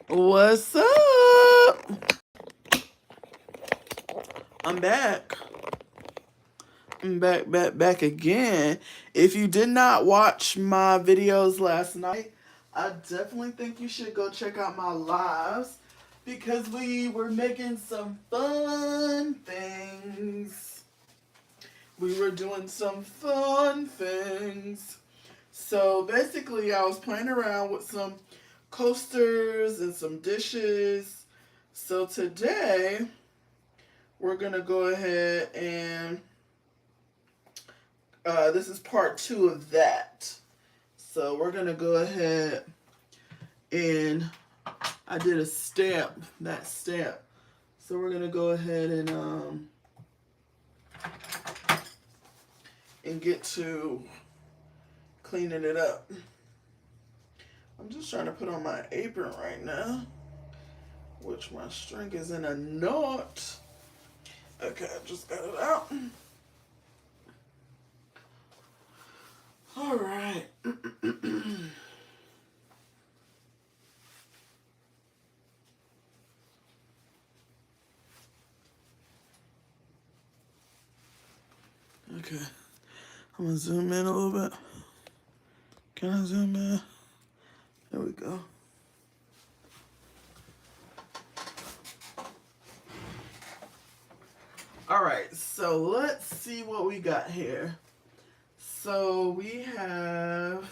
What's up? I'm back. I'm back again. If you did not watch my videos last night, I definitely think you should go check out my lives because we were making some fun things. We were doing some fun things. So basically, I was playing around with some coasters and some dishes. So today, we're going to go ahead and this is part 2 of that. So we're going to go ahead and I did a stamp, that stamp. So we're going to go ahead and get to cleaning it up. I'm just trying to put on my apron right now, which my string is in a knot. Okay, I just got it out. All right. Okay. I'm going to zoom in a little bit. Can I zoom in? There we go. All right, so let's see what we got here. So we have,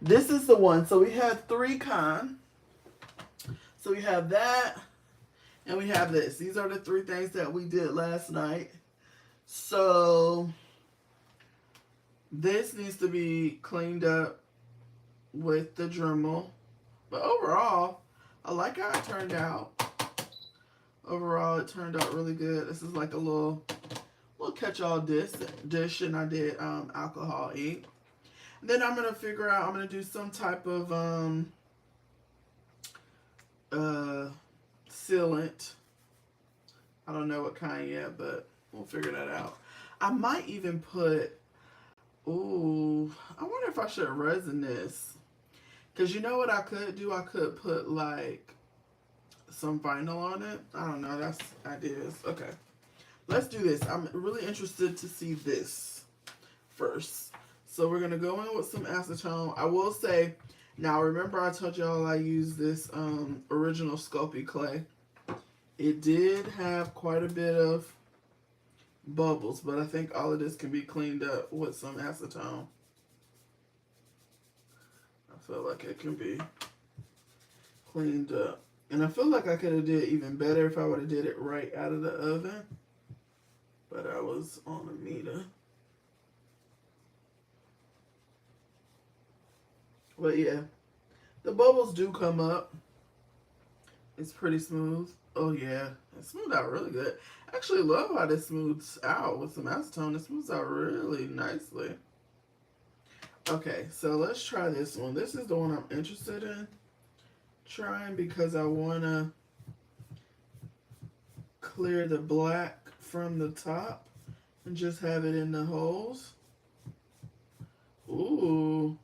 this is the one. So we have 3 kinds. So we have that, and we have this. These are the 3 things that we did last night. So this needs to be cleaned up with the Dremel. But overall, I like how it turned out. Overall, it turned out really good. This is like a little catch-all dish, and I did alcohol ink. And then I'm gonna figure out. I'm gonna do some type of sealant. I don't know what kind yet, but we'll figure that out. I might even put. Ooh, I wonder if I should resin this. Cause you know what I could do? I could put like some vinyl on it. I don't know. That's ideas. Okay. Let's do this. I'm really interested to see this first. So we're going to go in with some acetone. I will say, now remember I told y'all I used this original Sculpey clay. It did have quite a bit of bubbles, but I think all of this can be cleaned up with some acetone. I feel like it can be cleaned up. And I feel like I could have did even better if I would have did it right out of the oven. But I was on a meter. But yeah, the bubbles do come up. It's pretty smooth. Oh yeah, it smoothed out really good. I actually love how this smooths out with some acetone. It smooths out really nicely. Okay, so let's try this one. This is the one I'm interested in trying because I want to clear the black from the top and just have it in the holes. Ooh.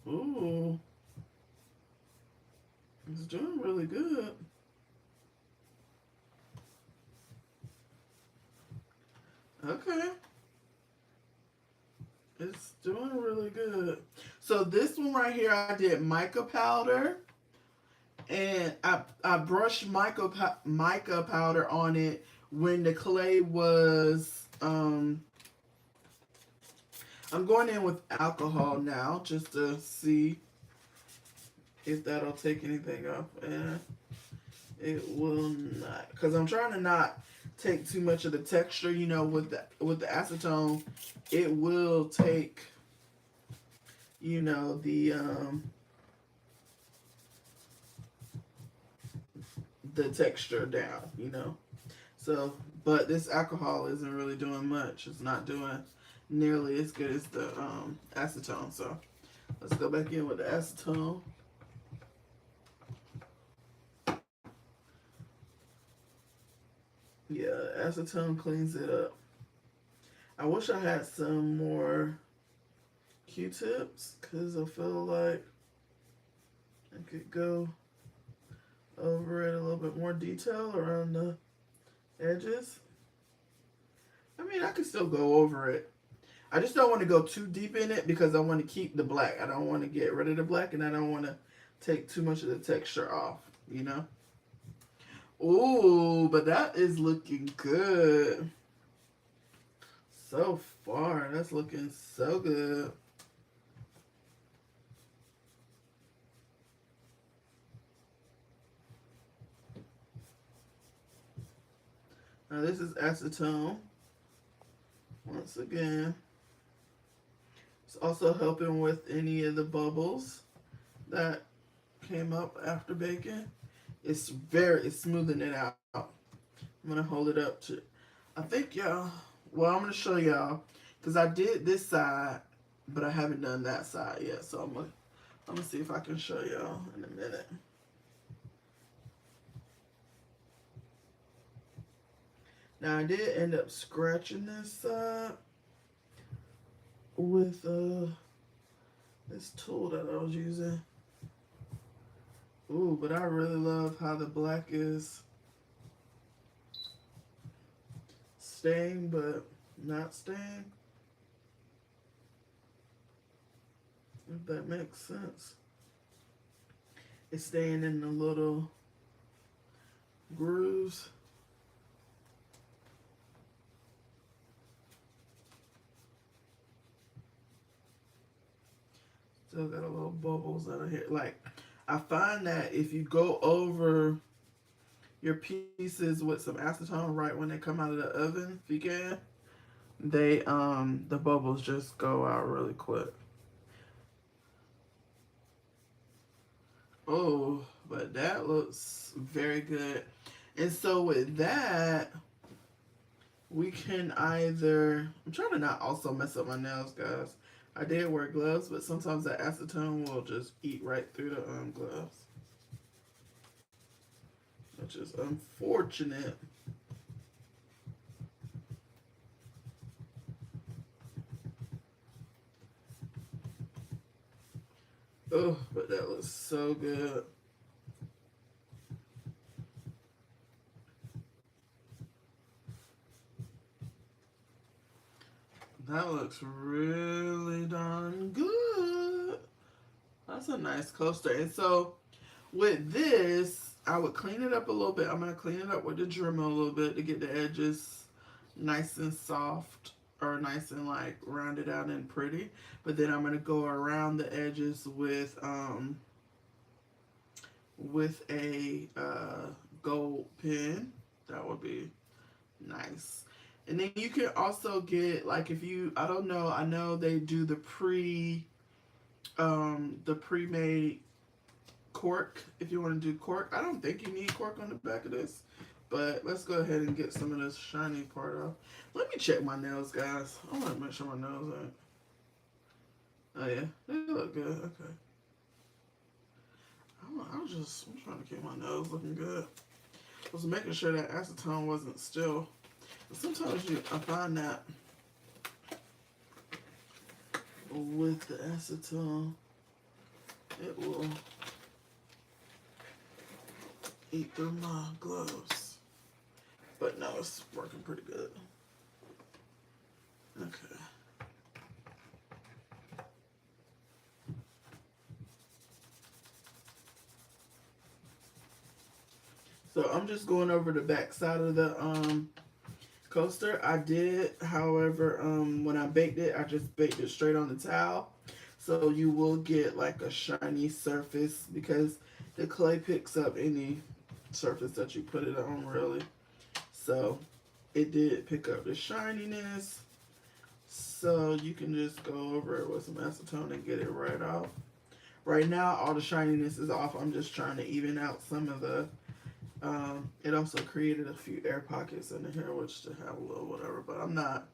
Ooh. It's doing really good. Okay. It's doing really good. So this one right here, I did mica powder. And I brushed mica powder on it when the clay was, I'm going in with alcohol now just to see if that'll take anything off. And it will not. Because I'm trying to not take too much of the texture, you know, with the acetone. It will take, you know, the texture down, you know. So, but this alcohol isn't really doing much. It's not doing nearly as good as the acetone. So, let's go back in with the acetone. Yeah, acetone cleans it up. I wish I had some more Q-tips because I feel like I could go over it a little bit more detail around the edges. I mean, I could still go over it. I just don't want to go too deep in it because I want to keep the black. I don't want to get rid of the black, and I don't want to take too much of the texture off, you know? Ooh, but that is looking good. So far, that's looking so good. Now this is acetone. Once again, it's also helping with any of the bubbles that came up after baking. It's smoothing it out. I'm gonna hold it up to, I think y'all, well, I'm gonna show y'all because I did this side, but I haven't done that side yet. So I'm gonna see if I can show y'all in a minute. Now I did end up scratching this side with this tool that I was using. Ooh, but I really love how the black is staying, but not staying. If that makes sense. It's staying in the little grooves. Still got a little bubbles out of here. Like, I find that if you go over your pieces with some acetone right when they come out of the oven, if you can, they the bubbles just go out really quick. Oh, but that looks very good. And so with that, we can either, I'm trying to not also mess up my nails, guys. I did wear gloves, but sometimes the acetone will just eat right through the gloves, which is unfortunate. Oh, but that looks so good. That looks really darn good. That's a nice coaster. And so with this, I would clean it up a little bit. I'm going to clean it up with the Dremel a little bit to get the edges nice and soft, or nice and like rounded out and pretty. But then I'm going to go around the edges with a gold pen. That would be nice. And then you can also get, like, if you, I don't know, I know they do the pre-made cork. If you want to do cork, I don't think you need cork on the back of this, but let's go ahead and get some of this shiny part off. Let me check my nails, guys. I want to make sure my nails are, oh yeah, they look good. Okay. I'm trying to keep my nails looking good. I was making sure that acetone wasn't still. Sometimes I find that with the acetone, it will eat through my gloves. But no, it's working pretty good. Okay. So I'm just going over the back side of the coaster. I did, however, when I baked it, I just baked it straight on the towel. So you will get like a shiny surface because the clay picks up any surface that you put it on, really. So it did pick up the shininess. So you can just go over it with some acetone and get it right off. Right now, all the shininess is off. I'm just trying to even out some of the it also created a few air pockets in here, which to have a little whatever, but I'm not,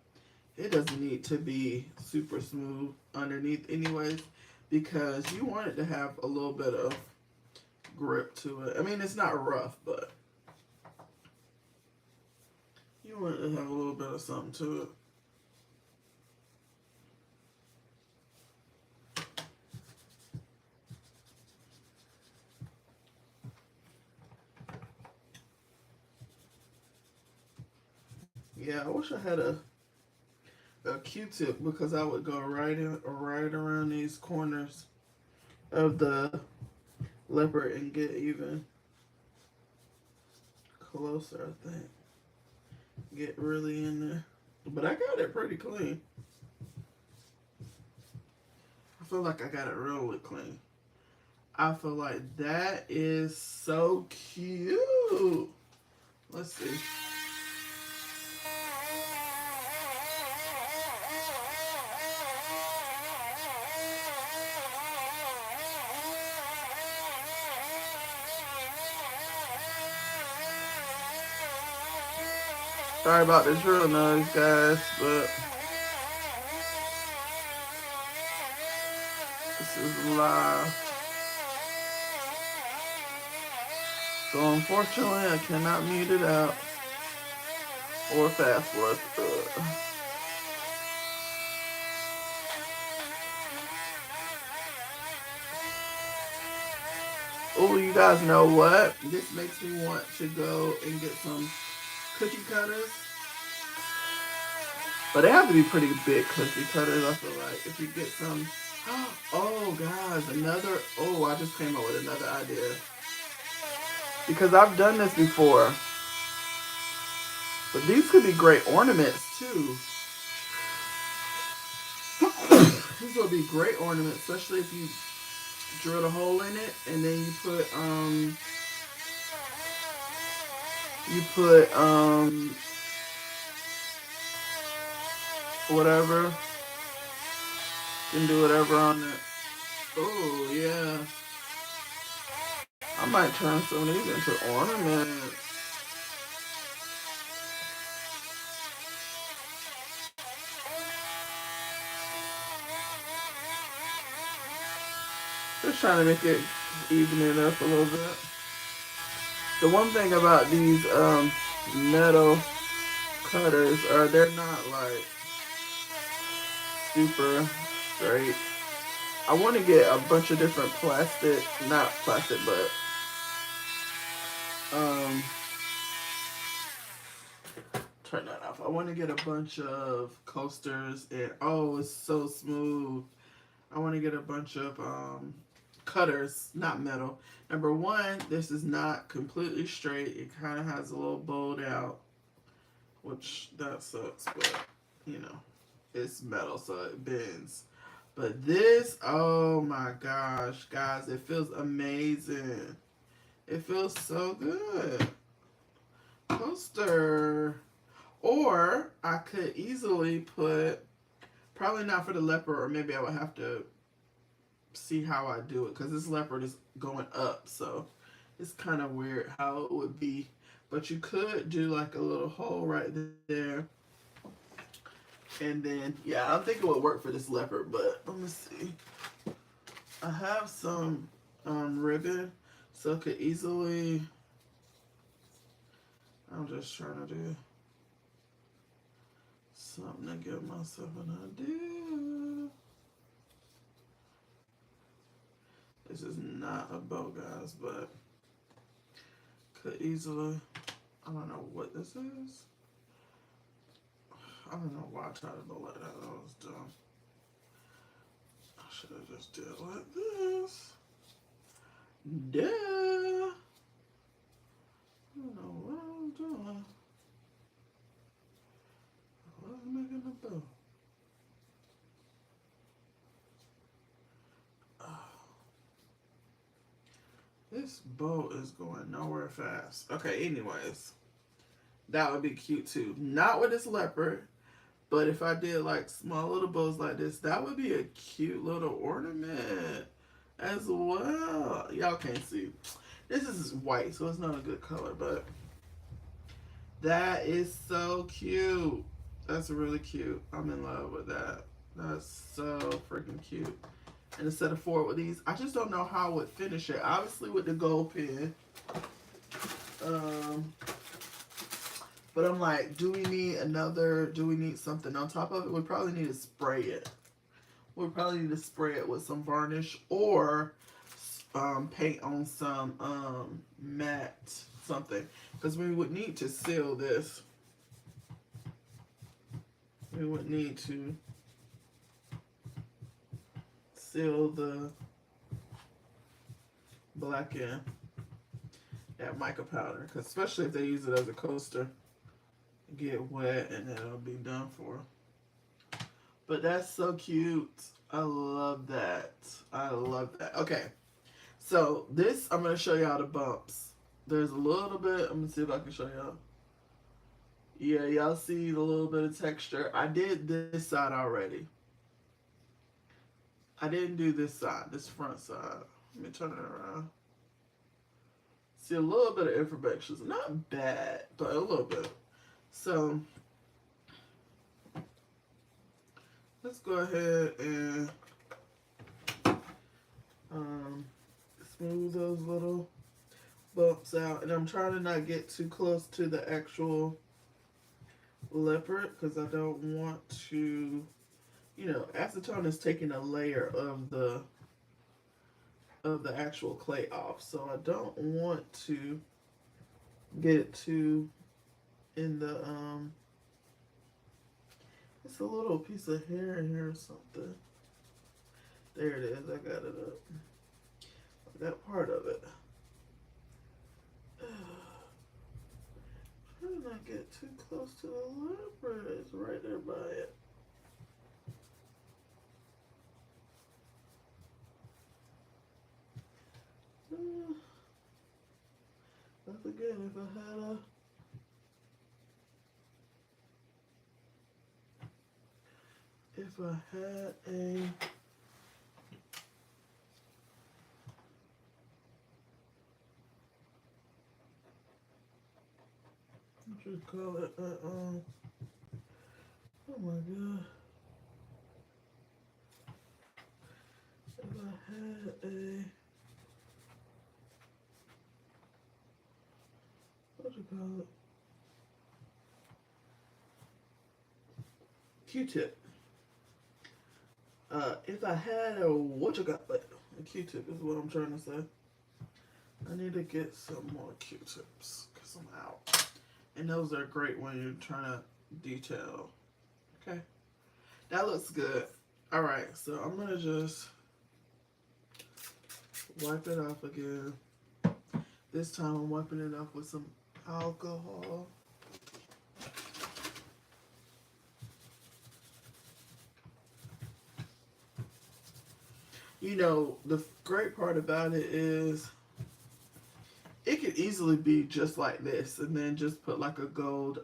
it doesn't need to be super smooth underneath anyways, because you want it to have a little bit of grip to it. I mean, it's not rough, but you want it to have a little bit of something to it. Yeah, I wish I had a Q-tip because I would go right around these corners of the leopard and get even closer, I think. Get really in there. But I got it pretty clean. I feel like I got it really clean. I feel like that is so cute. Let's see. Sorry about this real noise, guys, but this is live. So unfortunately, I cannot mute it out or fast forward through it. Oh, you guys know what? This makes me want to go and get some cookie cutters. But they have to be pretty big cookie cutters, I feel like. If you get some... Oh, guys, another... Oh, I just came up with another idea. Because I've done this before. But these could be great ornaments, too. These would be great ornaments, especially if you drilled a hole in it and then you put whatever. You can do whatever on it. Oh yeah. I might turn some of these into ornaments. Just trying to make it even it up a little bit. The one thing about these metal cutters are they're not like super straight. I want to get a bunch of different plastic, not plastic, but turn that off. I want to get a bunch of coasters and oh, it's so smooth. I want to get a bunch of cutters, not metal. Number one, this is not completely straight. It kind of has a little bowed out, which that sucks, but you know, it's metal, so it bends. But this, oh my gosh, guys, it feels amazing. It feels so good. Coaster. Or I could easily put, probably not for the leopard, or maybe I would have to see how I do it because this leopard is going up, so it's kind of weird how it would be. But you could do like a little hole right there. And then, yeah, I don't think it would work for this leopard, but let me see. I have some ribbon, so I could easily, I'm just trying to do something to give myself an idea. This is not a bow, guys, but could easily, I don't know what this is. I don't know why I tried to go like that. That was dumb. I should have just did it like this. Duh. I don't know what I was doing. I was making a bow. This bow is going nowhere fast. Okay, anyways. That would be cute too. Not with this leopard, but if I did like small little bows like this, that would be a cute little ornament as well. Y'all can't see. This is white, so it's not a good color, but that is so cute. That's really cute. I'm in love with that. That's so freaking cute. And instead of four with these, I just don't know how I would finish it. Obviously with the gold pen. But I'm like, do we need something on top of it? We probably need to spray it. We probably need to spray it with some varnish or paint on some matte something. Because we would need to seal this. we would need to seal the black in that mica powder, because especially if they use it as a coaster, get wet and then it'll be done for. But that's so cute. I love that. I love that. Okay, so this, I'm going to show y'all the bumps. There's a little bit, I'm going to see if I can show y'all. Yeah, y'all see the little bit of texture. I did this side already. I didn't do this side, this front side. Let me turn it around. See a little bit of imperfections. Not bad, but a little bit. So let's go ahead and smooth those little bumps out. And I'm trying to not get too close to the actual leopard because I don't want to, you know, acetone is taking a layer of the actual clay off. So I don't want to get it too in the it's a little piece of hair in here or something. There it is. I got it up. I got part of it. Try to not get too close to the leopard. It's right there by it. That's again, if I had a what you call it? Oh my god! If I had a what you call it? Q-tip. If I had a what you got, a Q-tip is what I'm trying to say. I need to get some more Q-tips because I'm out. And those are great when you're trying to detail. Okay. That looks good. Alright, so I'm going to just wipe it off again. This time I'm wiping it off with some alcohol. You know, the great part about it is it could easily be just like this and then just put like a gold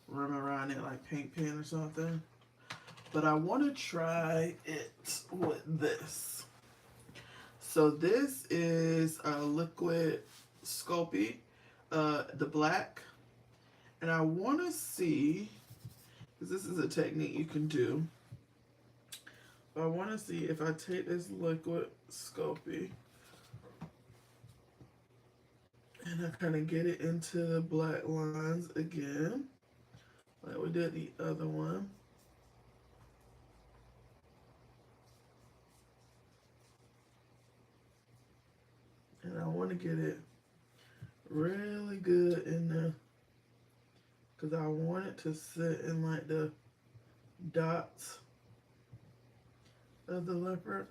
rim around it, like paint pen or something. But I want to try it with this. So this is a liquid Sculpey, the black. And I want to see, because this is a technique you can do. But I want to see if I take this liquid Sculpey and I kind of get it into the black lines again, like we did the other one. And I want to get it really good in there because I want it to sit in like the dots of the leopard.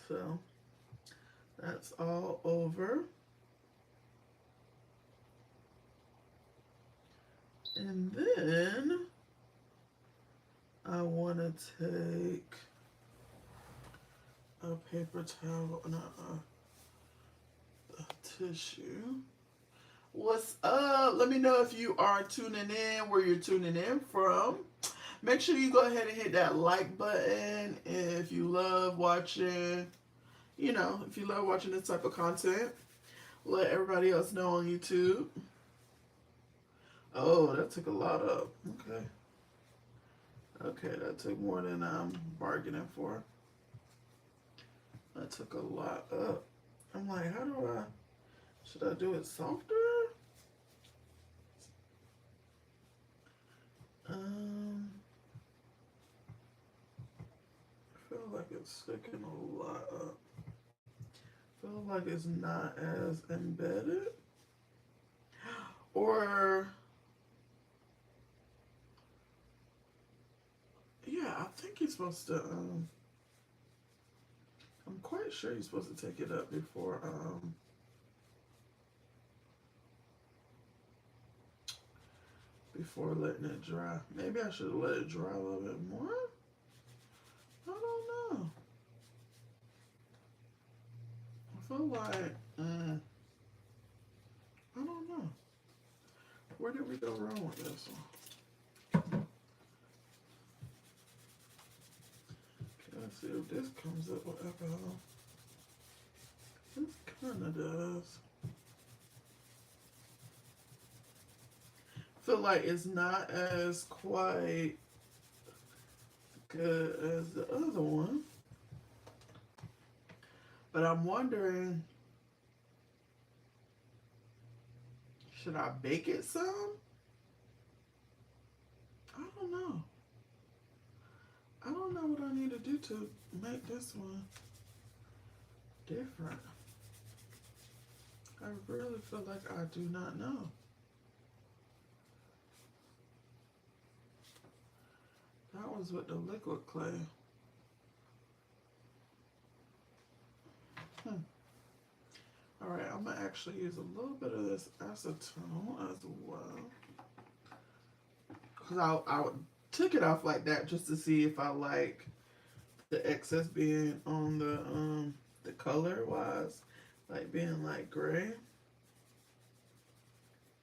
So that's all over. And then I want to take a paper towel, a tissue. What's up? Let me know if you are tuning in, where you're tuning in from. Make sure you go ahead and hit that like button if you love watching, you know, if you love watching this type of content. Let everybody else know on YouTube. Oh, that took a lot up. Okay. Okay, that took more than I'm bargaining for. That took a lot up. I'm like, how do I, should I do it softer? I feel like it's sticking a lot up. I feel like it's not as embedded. Or, yeah, I think you're supposed to, I'm quite sure you're supposed to take it up before letting it dry. Maybe I should let it dry a little bit more. I don't know. I feel like, I don't know. Where did we go wrong with this one? Okay, let's see if this comes up with alcohol. This kind of does. Feel like it's not as quite good as the other one. But I'm wondering, should I bake it some? I don't know. I don't know what I need to do to make this one different. I really feel like I do not know. That was with the liquid clay. Alright, I'm going to actually use a little bit of this acetone as well. Because I took it off like that just to see if I like the excess being on the color wise. Like being like gray.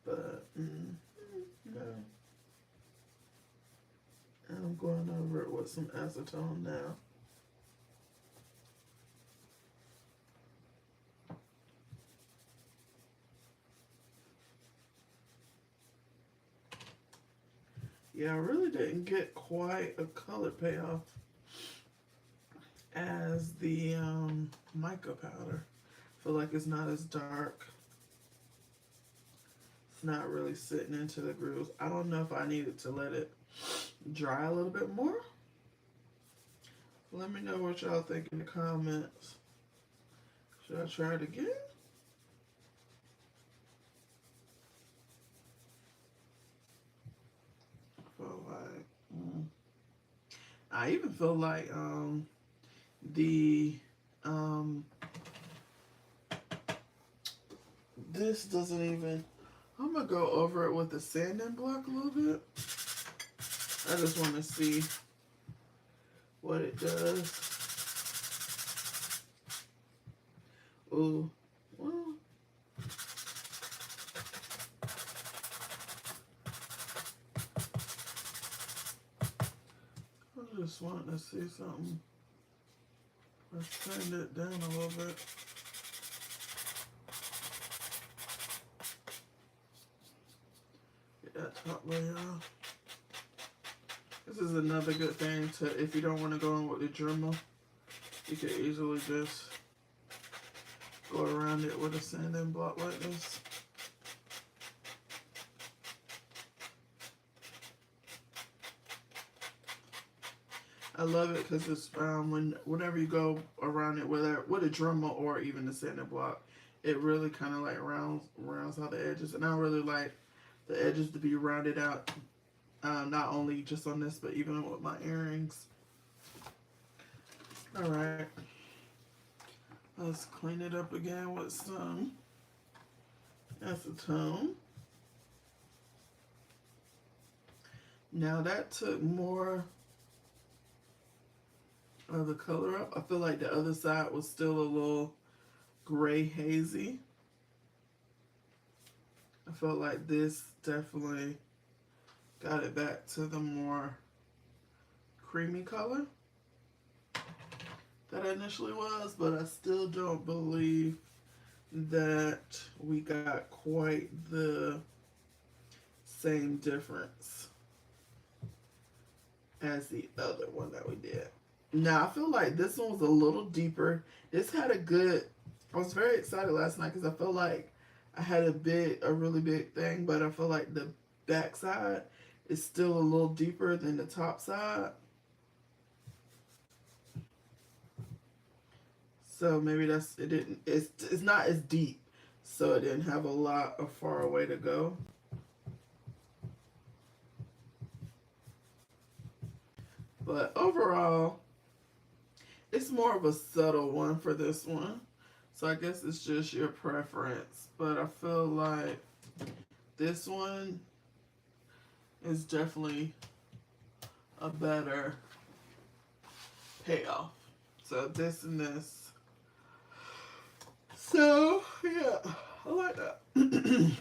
But, no. And I'm going over it with some acetone now. Yeah, I really didn't get quite a color payoff as the mica powder. I feel like it's not as dark. It's not really sitting into the grooves. I don't know if I needed to let it dry a little bit more. Let me know what y'all think in the comments. Should I try it again? I feel like I even feel like this doesn't even. I'm gonna go over it with the sanding block a little bit. I just want to see what it does. Ooh, well. I just wanted to see something. Let's turn it down a little bit. Get that top layer off. This is another good thing to, if you don't want to go in with the Dremel, you can easily just go around it with a sanding block like this. I love it because it's whenever you go around it, whether with a Dremel or even the sanding block, it really kind of like rounds out the edges, and I really like the edges to be rounded out. Not only just on this, but even with my earrings. Alright. Let's clean it up again with some acetone. Now that took more of the color up. I feel like the other side was still a little gray hazy. I felt like this definitely got it back to the more creamy color that it initially was, but I still don't believe that we got quite the same difference as the other one that we did. Now, I feel like this one was a little deeper. This had a good, I was very excited last night because I felt like I had a really big thing, but I feel like the back side is still a little deeper than the top side. So maybe that's, it didn't, it's not as deep. So it didn't have a lot of far away to go. But overall, it's more of a subtle one for this one. So I guess it's just your preference. But I feel like this one is definitely a better payoff. So this and this. So yeah, I like that. And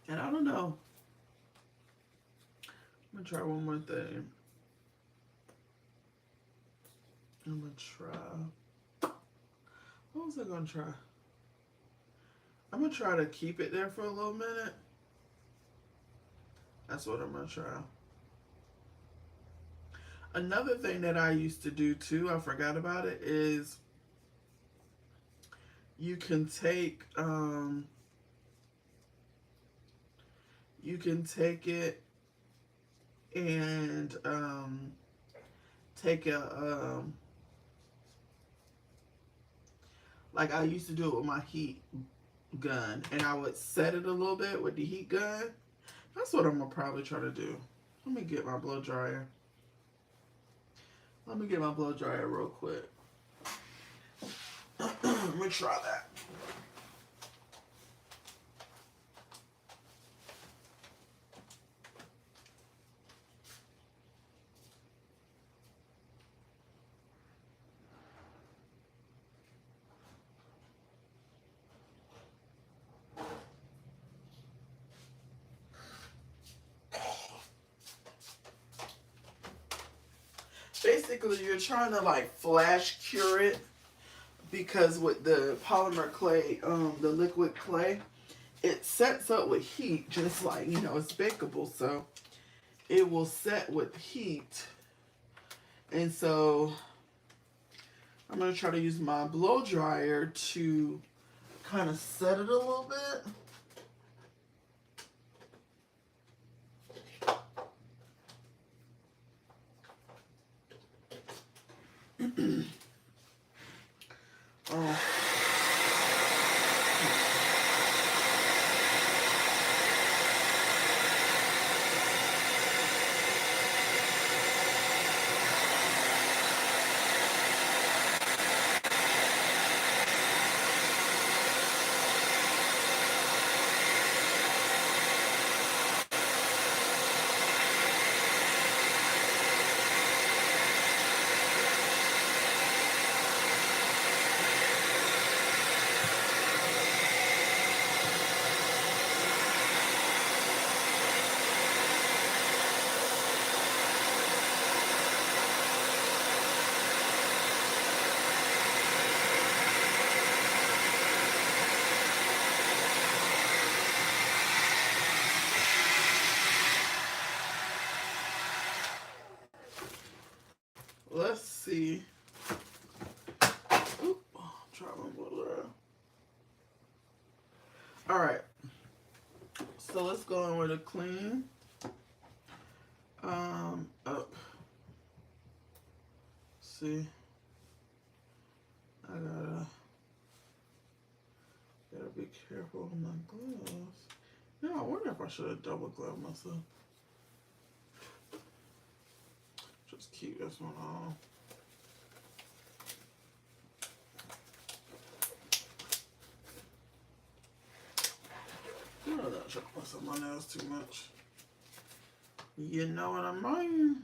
I don't know. I'm gonna try one more thing. I'm gonna try. What was I gonna try? I'm gonna try to keep it there for a little minute. That's what I'm gonna try. Another thing that I used to do too, I forgot about it, is you can take it and take a like I used to do it with my heat gun, and I would set it a little bit with the heat gun. That's what I'm gonna probably try to do. Let me get my blow dryer. Let me get my blow dryer real quick. Let me try that. Basically, you're trying to like flash cure it, because with the polymer clay, the liquid clay, it sets up with heat, just like, you know, it's bakeable, so it will set with heat. And so I'm going to try to use my blow dryer to kind of set it a little bit. Oh. Let's see. Oop, try my blow dryer. All right. So let's go in with a clean. Up. See, I gotta be careful with my gloves. Yeah, I wonder if I should have double gloved myself. Just keep this one on. I'm not trying to mess up my nails too much. You know what I mean?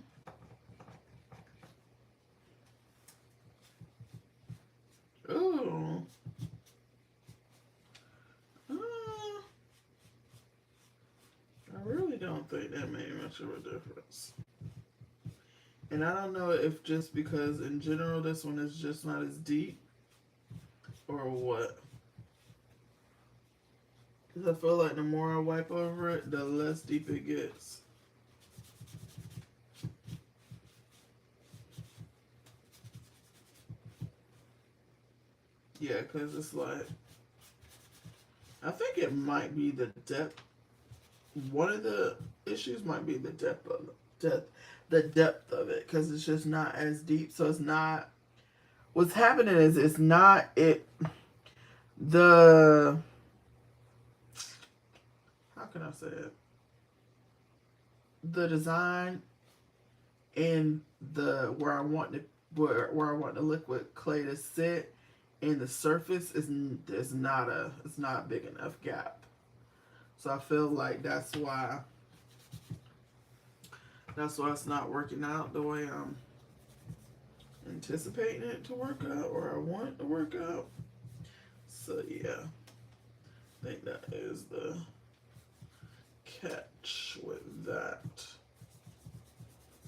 Ooh. I really don't think that made much of a difference. And I don't know if just because in general this one is just not as deep or what. Because I feel like the more I wipe over it, the less deep it gets. Yeah, because it's like, I think it might be the depth. One of the issues might be the depth of it. The depth of it, because it's just not as deep. So it's not what's happening is it's not it the how can I say it? The design and the where I want the liquid clay to sit and the surface is not a it's not a big enough gap. So I feel like that's why it's not working out the way I'm anticipating it to work out or I want it to work out. So yeah, I think that is the catch with that.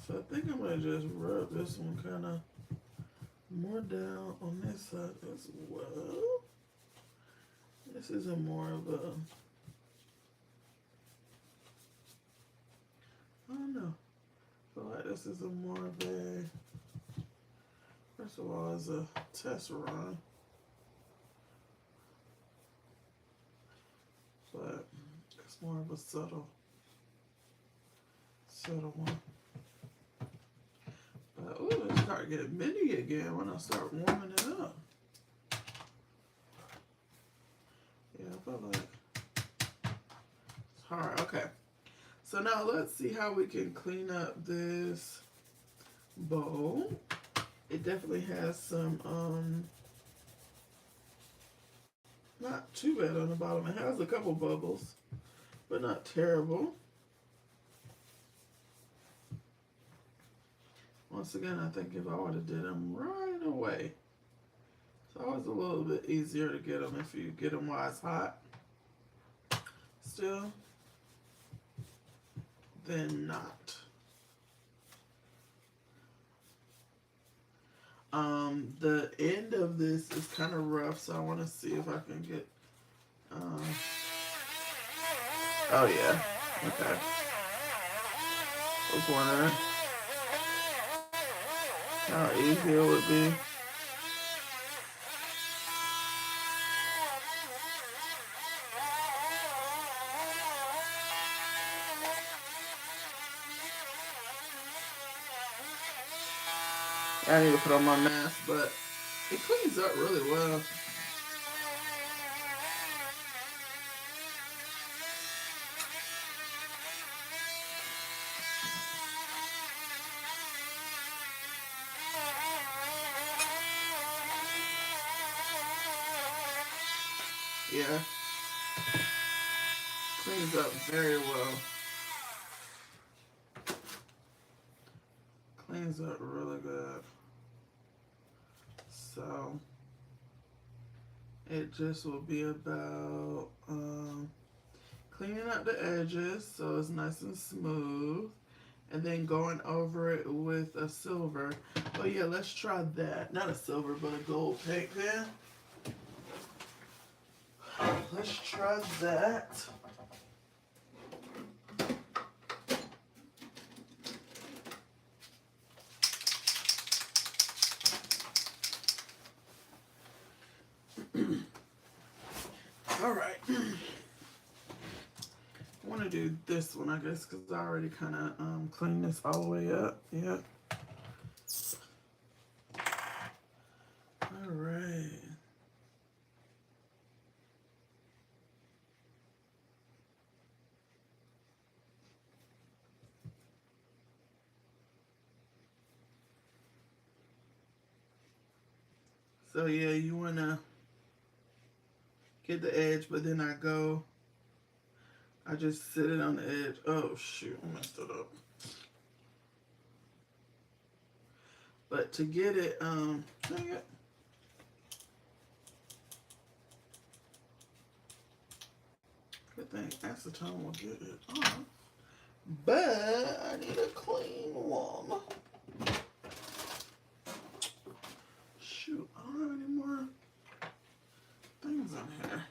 So I think I'm gonna just rub this one kind of more down on this side as well. This is a more of a, I don't know. I feel like this is a more of a, first of all, it's a test run. But it's more of a subtle one. But ooh, it start getting bendy again when I start warming it up. Yeah, I feel like it's hard. Okay. So now let's see how we can clean up this bowl. It definitely has some not too bad on the bottom. It has a couple bubbles, but not terrible. Once again, I think if I would have did them right away, it's always a little bit easier to get them if you get them while it's hot still than not. The end of this is kind of rough, so I want to see if I can get, oh yeah, okay. I was wondering how easy it would be. I need to put on my mask, but it cleans up really well. Yeah. Cleans up very well. Cleans up really good. So it just will be about cleaning up the edges so it's nice and smooth, and then going over it with a silver. Oh yeah, let's try that. Not a silver, but a gold paint pen. Let's try that. All right. I want to do this one, I guess, because I already kind of cleaned this all the way up. Yeah. All right. So yeah, you want to get the edge, but then I just sit it on the edge. Oh shoot, I messed it up. But to get it, dang it. Good thing acetone will get it off. But I need a clean one. Shoot, I don't have any more things on here.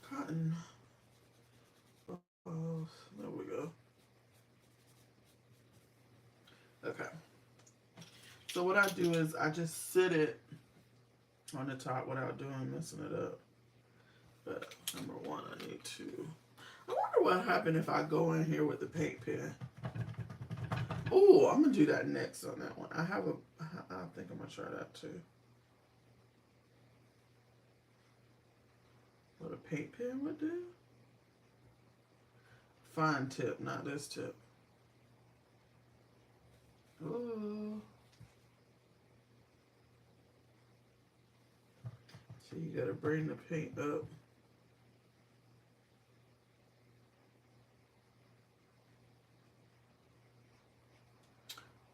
Cotton. Oh, there we go. Okay. So what I do is I just sit it on the top without messing it up. But number one, I need to. I wonder what happened if I go in here with the paint pen. Oh, I'm gonna do that next on that one. I think I'm gonna try that too. What a paint pen would do. Fine tip, not this tip. Ooh. So you gotta bring the paint up.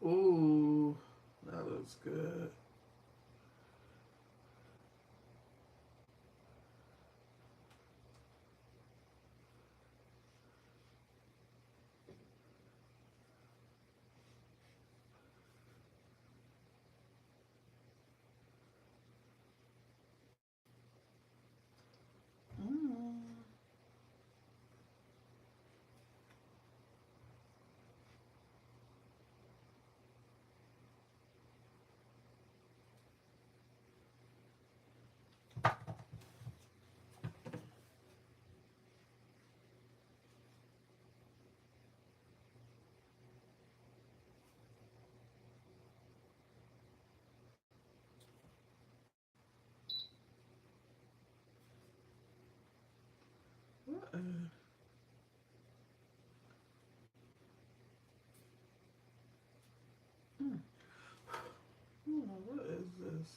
Ooh, that looks good. Mm. What? Hmm. What is this?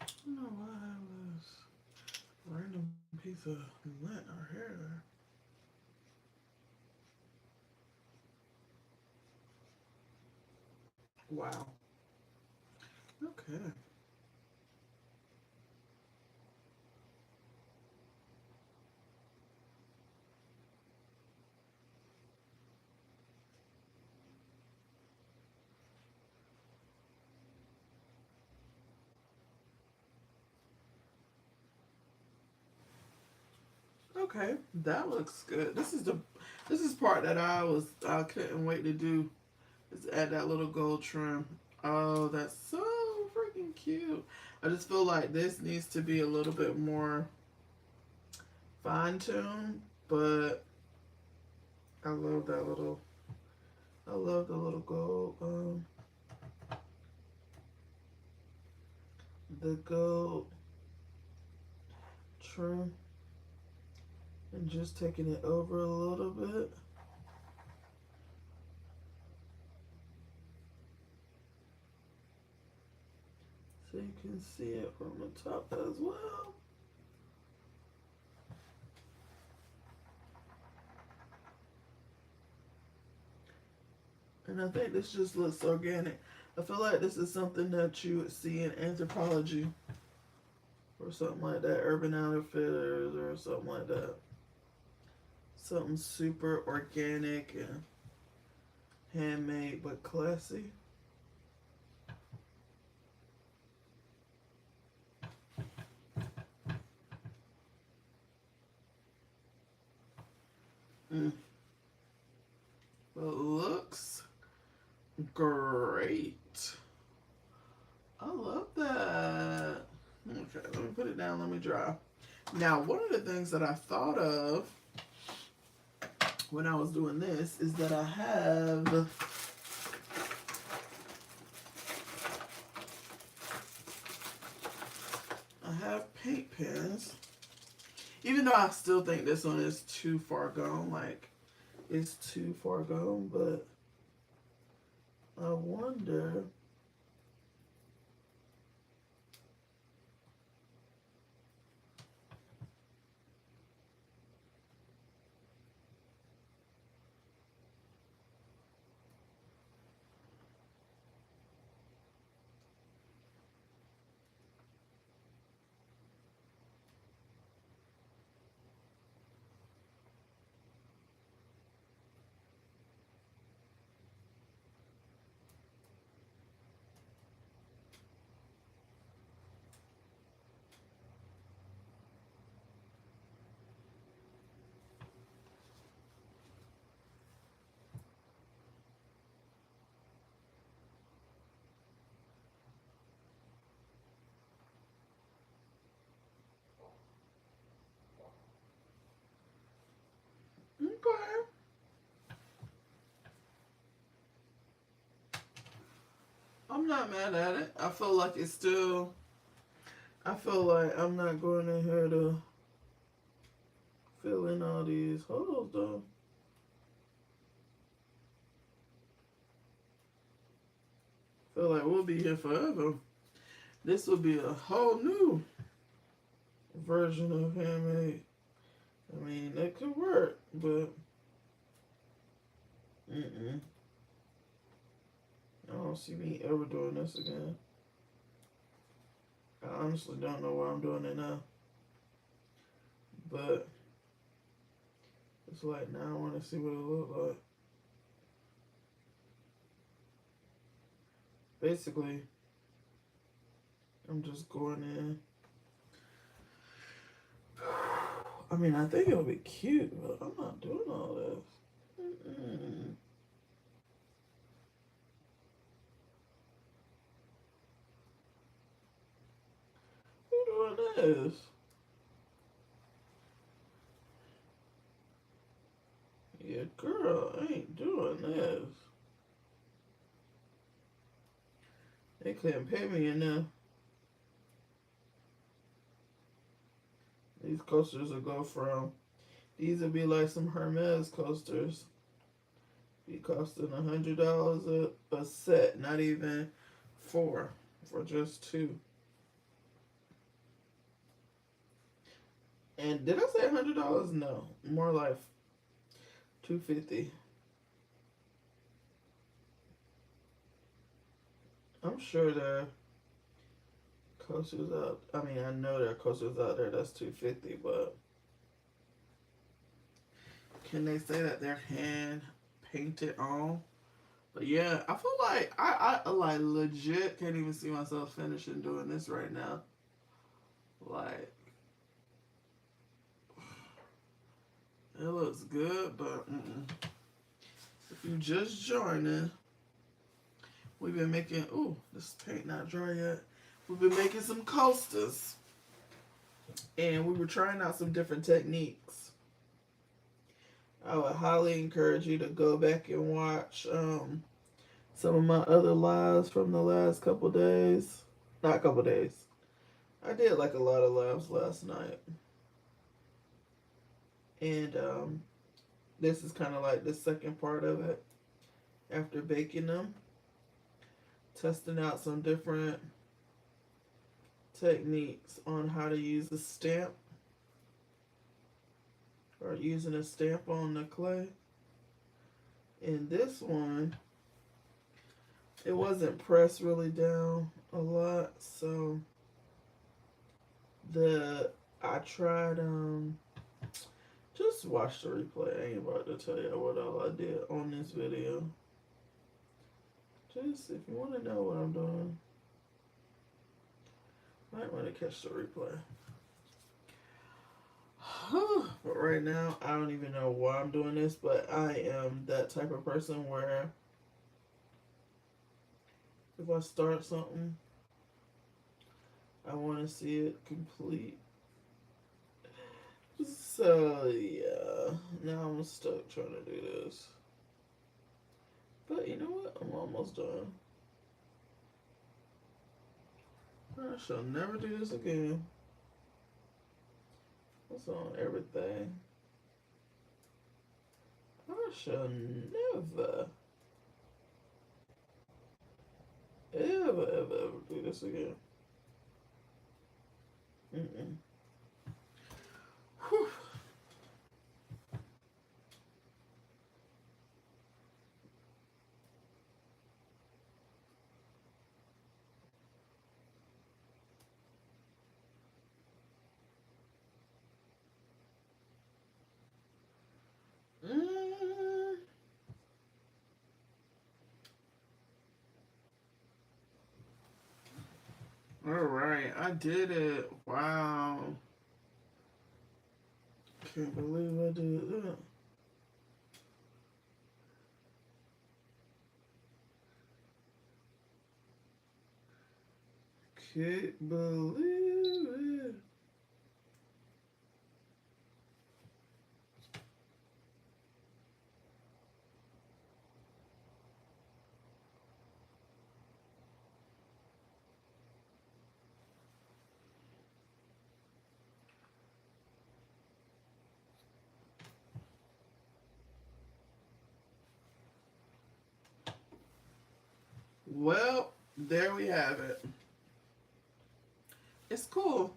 I don't know why I have this random piece of lint or hair. Wow. Okay. Okay, that looks good. This is part that I couldn't wait to do. Is add that little gold trim. Oh, that's so freaking cute. I just feel like this needs to be a little bit more fine tuned, but I love that little. I love the little gold. The gold trim, and just taking it over a little bit. So you can see it from the top as well. And I think this just looks organic. I feel like this is something that you would see in anthropology or something like that, Urban Outfitters or something like that. Something super organic and handmade but classy. Mm. But it looks great. I love that. Okay, let me put it down, let me dry. Now, one of the things that I thought of when I was doing this is that I have paint pens. Even though I still think this one is too far gone, like it's too far gone, but I wonder. I'm not mad at it. I feel like it's still, I feel like I'm not going in here to fill in all these holes though. Feel like we'll be here forever. This will be a whole new version of handmade. I mean, it could work, but I don't see me ever doing this again. I honestly don't know why I'm doing it now. But it's like now I want to see what it looks like. Basically, I'm just going in. I mean, I think it'll be cute, but I'm not doing all this. Who doing this? Yeah, girl, I ain't doing this. They couldn't pay me enough. These coasters will go from, these would be like some Hermes coasters. Be costing $100 a set, not even four, for just two. And did I say $100? No, more like $250. I'm sure there are coasters out. I mean, I know there are coasters out there that's $250, but can they say that they're hand painted on? But yeah, I feel like I like legit can't even see myself finishing doing this right now. Like, it looks good, but if you just joining, we've been making, ooh, this paint not dry yet. We've been making some coasters. And we were trying out some different techniques. I would highly encourage you to go back and watch some of my other lives from the last couple days. Not couple days. I did like a lot of lives last night. And this is kind of like the second part of it. After baking them, testing out some different techniques on how to use a stamp, or using a stamp on the clay. And this one, it wasn't pressed really down a lot, so I tried just watch the replay. I ain't about to tell you what all I did on this video. Just if you want to know what I'm doing, might want to catch the replay. But right now, I don't even know why I'm doing this, but I am that type of person where if I start something, I want to see it complete. So, yeah, now I'm stuck trying to do this. But you know what? I'm almost done. I shall never do this again. What's on everything? I shall never, ever do this again. Whew. Alright, I did it. Wow. Can't believe I did that. Can't believe it. Well, there we have it. It's cool.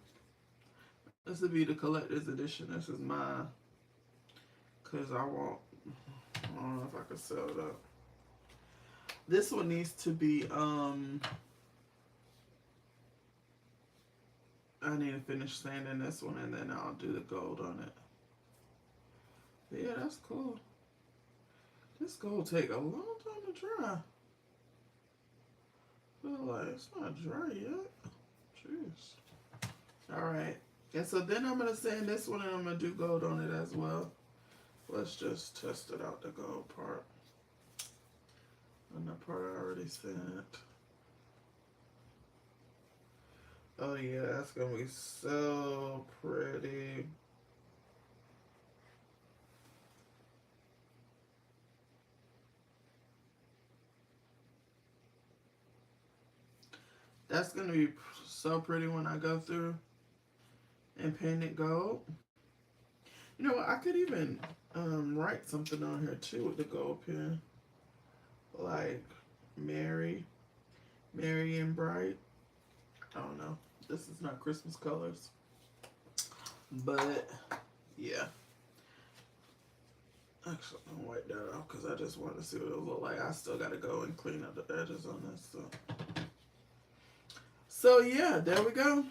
This will be the collector's edition. This is mine. Because I don't know if I can sell it up. This one needs to be, I need to finish sanding this one and then I'll do the gold on it. But yeah, that's cool. This gold take a long time to dry. Feel like it's not dry yet. Jeez. Alright. And so then I'm going to sand this one and I'm going to do gold on it as well. Let's just test it out, the gold part. And the part I already sent. Oh yeah, that's gonna be so pretty. That's gonna be so pretty when I go through and paint it gold. You know what, I could even write something on here too with the gold pen. Like Merry and Bright. I don't know. This is not Christmas colors. But yeah. Actually, I'm gonna wipe that off because I just want to see what it look like. I still gotta go and clean up the edges on this. So yeah, there we go.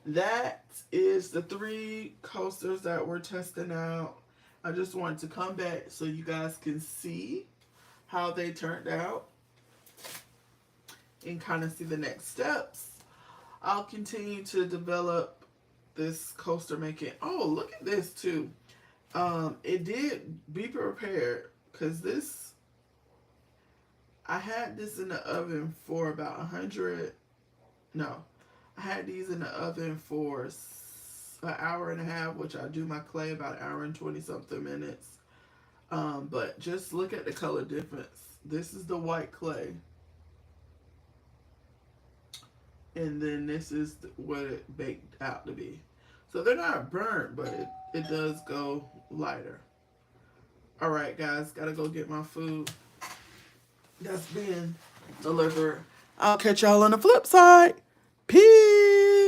That is the 3 coasters that we're testing out. I just wanted to come back so you guys can see how they turned out and kind of see the next steps. I'll continue to develop this coaster making. Oh, look at this too. It did be prepared because this, I had this in the oven for about 100. No, I had these in the oven for an hour and a half, which I do my clay about an hour and 20 something minutes. But just look at the color difference. This is the white clay. And then this is what it baked out to be. So they're not burnt, but it does go lighter. Alright guys, gotta go get my food that's been delivered. I'll catch y'all on the flip side. Peace!